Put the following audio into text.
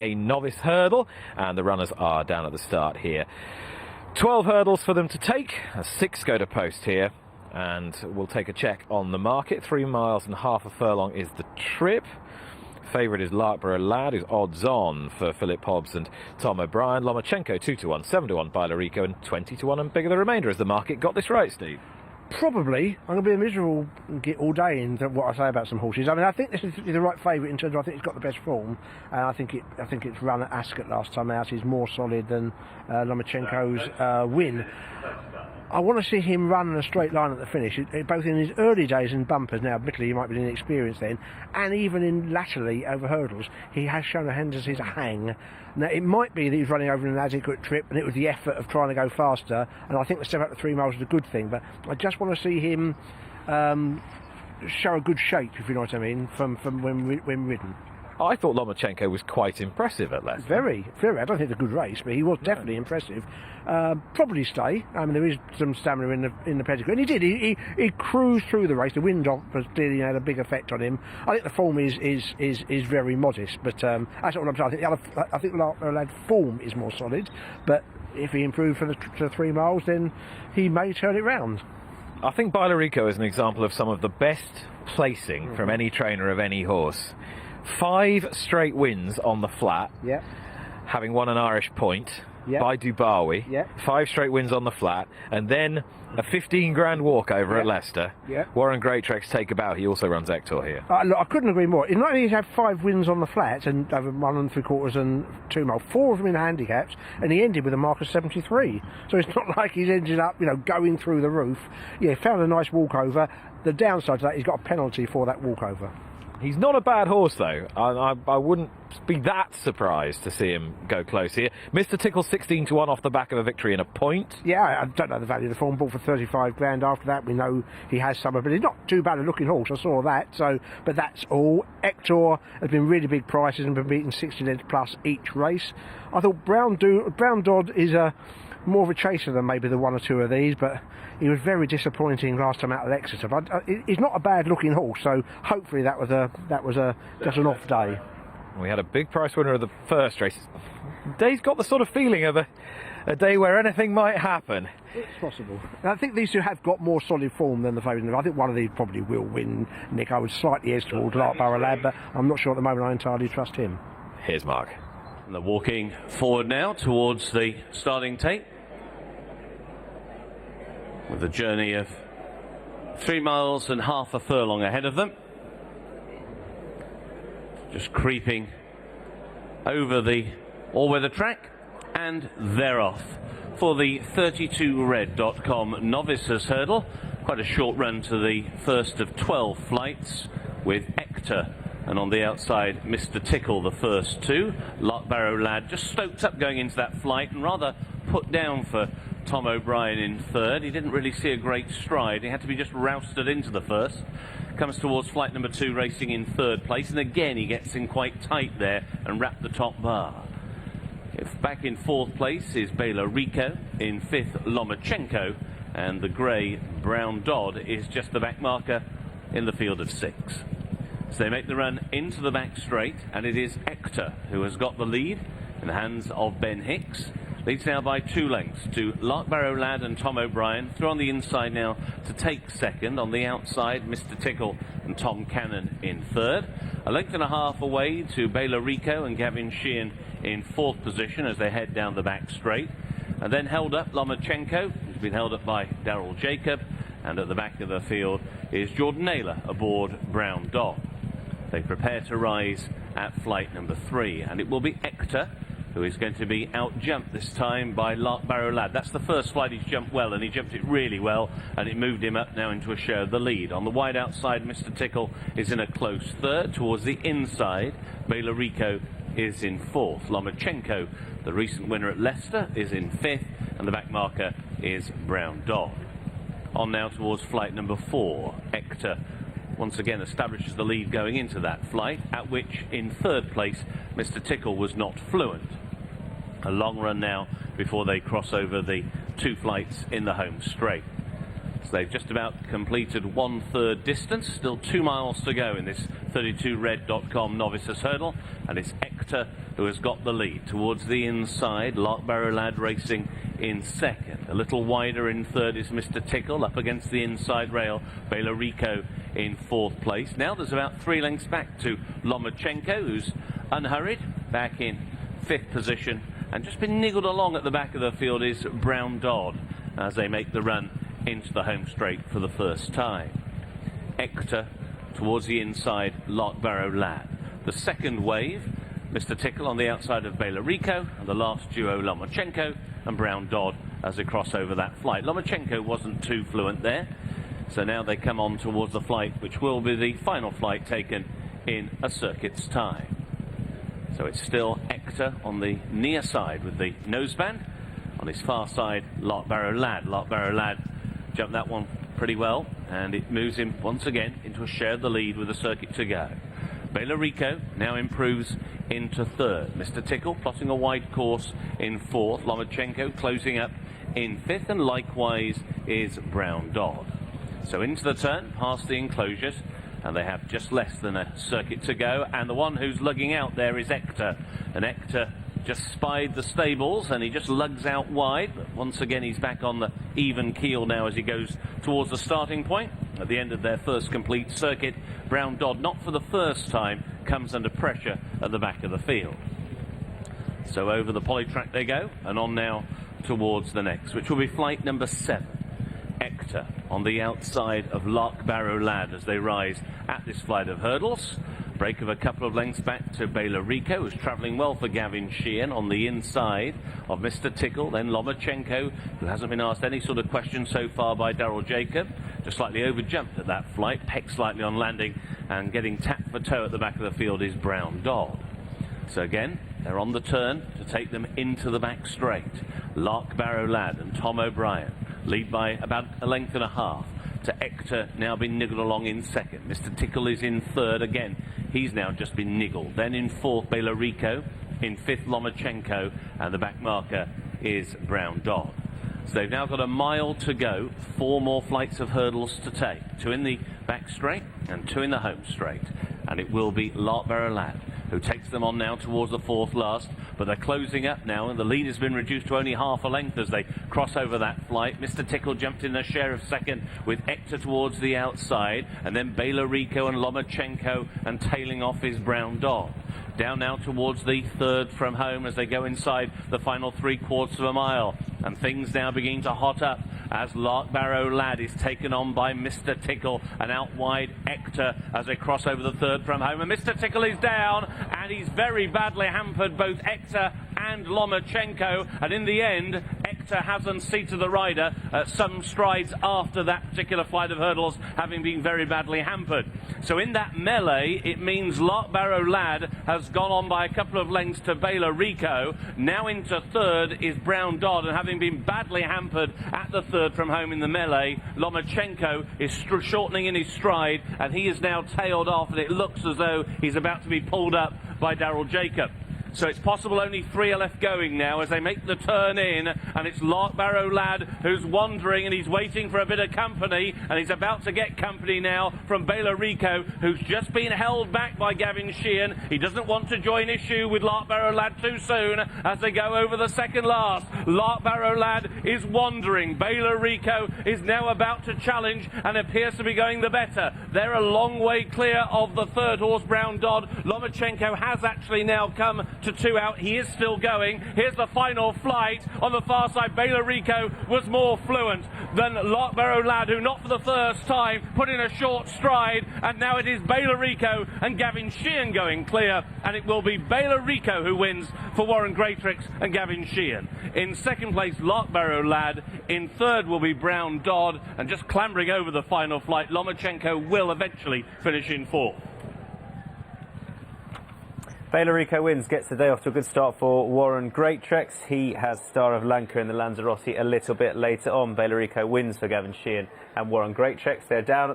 a novice hurdle, and the runners are down at the start here. 12 hurdles for them to take, 6 go to post here, and we'll take a check on the market. 3 miles and half a furlong is the trip. Favourite is Larkborough Lad, who's odds on for Philip Hobbs and Tom O'Brien. Lomachenko 2-1, 7-1 Bailarico, and 20-1 and bigger the remainder. Has the market got this right, Steve? Probably. I'm going to be miserable all day in what I say about some horses. I mean, I think this is the right favourite in terms of I think it's got the best form, and I think its run at Ascot last time out is more solid than Lomachenko's win. I want to see him run in a straight line at the finish, both in his early days in bumpers. Now, admittedly, he might be inexperienced then, and even in latterly over hurdles, he has shown a tendency to hang. Now, it might be that he's running over an inadequate trip, and it was the effort of trying to go faster, and I think the step up to 3 miles is a good thing, but I just want to see him show a good shape, if you know what I mean, from when ridden. I thought Lomachenko was quite impressive at Leicester. Very, very. I don't think it's a good race, but he was definitely impressive. Probably stay. I mean, there is some stamina in the pedigree, and he did. He cruised through the race. The wind has clearly had a big effect on him. I think the form is very modest, but that's not what I'm saying. I think the lad's form is more solid, but if he improved for the 3 miles, then he may turn it round. I think Bailarico is an example of some of the best placing from any trainer of any horse. 5 straight wins on the flat, having won an Irish point by Dubawi. 5 straight wins on the flat, and then a 15 grand walkover at Leicester. Warren Greatrex take about. He also runs Ector here. Look, I couldn't agree more. It's not only he's had 5 wins on the flat and over 1 3/4 and 2 miles, 4 of them in handicaps, and he ended with a mark of 73. So it's not like he's ended up, going through the roof. Yeah, found a nice walkover. The downside to that, he's got a penalty for that walkover. He's not a bad horse, though. I wouldn't be that surprised to see him go close here. Mr. Tickle 16-1 off the back of a victory in a point. Yeah, I don't know the value of the form. Bought for 35 grand after that. We know he has some, but he's not too bad a looking horse. I saw that. So, but that's all. Ector has been really big prices and been beaten 60 lengths plus each race. I thought Brown Dodd is more of a chaser than maybe the 1 or 2 of these, but he was very disappointing last time out at Exeter. But he's not a bad looking horse, so hopefully that was just an off day. We had a big price winner of the first race. Day's got the sort of feeling of a day where anything might happen. It's possible. And I think these two have got more solid form than the favourite. I think one of these probably will win, Nick. I would slightly edge towards Larkborough Lad, but I'm not sure at the moment I entirely trust him. Here's Mark. And they're walking forward now towards the starting tape, with a journey of 3 miles and half a furlong ahead of them. Just creeping over the all-weather track, and they're off for the 32red.com novices hurdle. Quite a short run to the first of 12 flights, with Ector and on the outside Mr. Tickle the first 2. Larkborough Lad just stoked up going into that flight and rather put down for Tom O'Brien in third. He didn't really see a great stride. He had to be just rousted into the first. Comes towards flight number 2, racing in third place, and again he gets in quite tight there and wrapped the top bar. If back in fourth place is Bailarico, in fifth Lomachenko, and the grey Brown Dodd is just the back marker in the field of 6. So they make the run into the back straight, and it is Ector who has got the lead in the hands of Ben Hicks. Leads now by 2 lengths to Larkborough Lad and Tom O'Brien. Through on the inside now to take second. On the outside, Mr. Tickle and Tom Cannon in third. A length and a half away to Bailarico and Gavin Sheehan in fourth position as they head down the back straight. And then held up Lomachenko, who's been held up by Darryl Jacob. And at the back of the field is Jordan Naylor aboard Brown Dodd. They prepare to rise at flight number 3. And it will be Ector who is going to be out-jumped this time by Larkborough Lad. That's the first flight he's jumped well, and he jumped it really well, and it moved him up now into a share of the lead. On the wide outside, Mr. Tickle is in a close third. Towards the inside, Bailarico is in fourth. Lomachenko, the recent winner at Leicester, is in fifth, and the back marker is Brown Dodd. On now towards flight number 4, Ector once again establishes the lead going into that flight, at which in third place Mr. Tickle was not fluent. A long run now before they cross over the 2 flights in the home straight. So they've just about completed 1/3 distance, still 2 miles to go in this 32red.com novices hurdle, and it's Ector who has got the lead. Towards the inside, Larkbarrow Lad racing in second. A little wider in third is Mr. Tickle, up against the inside rail. Belorico in fourth place. Now there's about 3 lengths back to Lomachenko, who's unhurried, back in fifth position. And just been niggled along at the back of the field is Brown Dodd as they make the run into the home straight for the first time. Hector towards the inside, Larkbarrow Lad. The second wave, Mr. Tickle on the outside of Belorico, and the last duo, Lomachenko and Brown Dodd, as they cross over that flight. Lomachenko wasn't too fluent there, so now they come on towards the flight, which will be the final flight taken in a circuit's time. So it's still Hector on the near side with the noseband. On his far side, Larkbarrow Lad. Larkbarrow Lad jumped that one pretty well, and it moves him once again into a share of the lead with a circuit to go. Belorico now improves into third. Mr. Tickle plotting a wide course in fourth. Lomachenko closing up in fifth, and likewise is Brown Dodd. So into the turn, past the enclosures, and they have just less than a circuit to go, and the one who's lugging out there is Hector, and Hector just spied the stables and he just lugs out wide, but once again he's back on the even keel now as he goes towards the starting point. At the end of their first complete circuit, Brown Dodd, not for the first time, comes under pressure at the back of the field. So over the polytrack they go, and on now towards the next, which will be flight number 7. Hector on the outside of Larkbarrow Lad as they rise at this flight of hurdles. Break of a couple of lengths back to Belorico, who's travelling well for Gavin Sheehan on the inside of Mr. Tickle. Then Lomachenko, who hasn't been asked any sort of question so far by Daryl Jacob, just slightly overjumped at that flight, pecked slightly on landing, and getting tapped for toe at the back of the field is Brown Dodd. So again, they're on the turn to take them into the back straight. Larkbarrow Lad and Tom O'Brien lead by about a length and a half. To Hector now been niggled along in second. Mr. Tickle is in third again. He's now just been niggled. Then in fourth, Belorico. In fifth, Lomachenko. And the back marker is Brown Dodd. So they've now got a mile to go. 4 more flights of hurdles to take. 2 in the back straight and 2 in the home straight. And it will be Larkbarrow Lad who takes them on now towards the fourth last, but they're closing up now, and the lead has been reduced to only half a length as they cross over that flight. Mr. Tickle jumped in a share of second with Hector towards the outside, and then Belorico and Lomachenko, and tailing off is Brown Dodd. Down now towards the third from home as they go inside the final 3/4 of a mile, and things now begin to hot up as Larkbarrow Lad is taken on by Mr. Tickle, and out wide Hector as they cross over the third from home, and Mr. Tickle is down, and he's very badly hampered, both Hector and Lomachenko, and in the end Hector has unseated the rider some strides after that particular flight of hurdles, having been very badly hampered. So in that melee, it means Larkbarrow Lad has gone on by a couple of lengths to Belorico. Now into third is Brown Dodd, and having been badly hampered at the third from home in the melee, Lomachenko is shortening in his stride, and he is now tailed off, and it looks as though he's about to be pulled up by Daryl Jacob. So it's possible only 3 are left going now as they make the turn in, and it's Larkbarrow Lad who's wandering, and he's waiting for a bit of company, and he's about to get company now from Belorico, who's just been held back by Gavin Sheehan. He doesn't want to join issue with Larkbarrow Lad too soon as they go over the second last. Larkbarrow Lad is wandering. Belorico is now about to challenge and appears to be going the better. They're a long way clear of the third horse, Brown Dodd. Lomachenko has actually now come to 2 out. He is still going. Here's the final flight. On the far side, Belorico was more fluent than Larkbarrow Lad, who not for the first time put in a short stride, and now it is Belorico and Gavin Sheehan going clear, and it will be Belorico who wins for Warren Greatrix and Gavin Sheehan. In second place, Larkbarrow Lad. In third will be Brown Dodd, and just clambering over the final flight, Lomachenko will eventually finish in fourth. Belorico wins, gets the day off to a good start for Warren Greatrix. He has Star of Lanka in the Lanzarote a little bit later on. Belorico wins for Gavin Sheehan and Warren Greatrix. They're down at the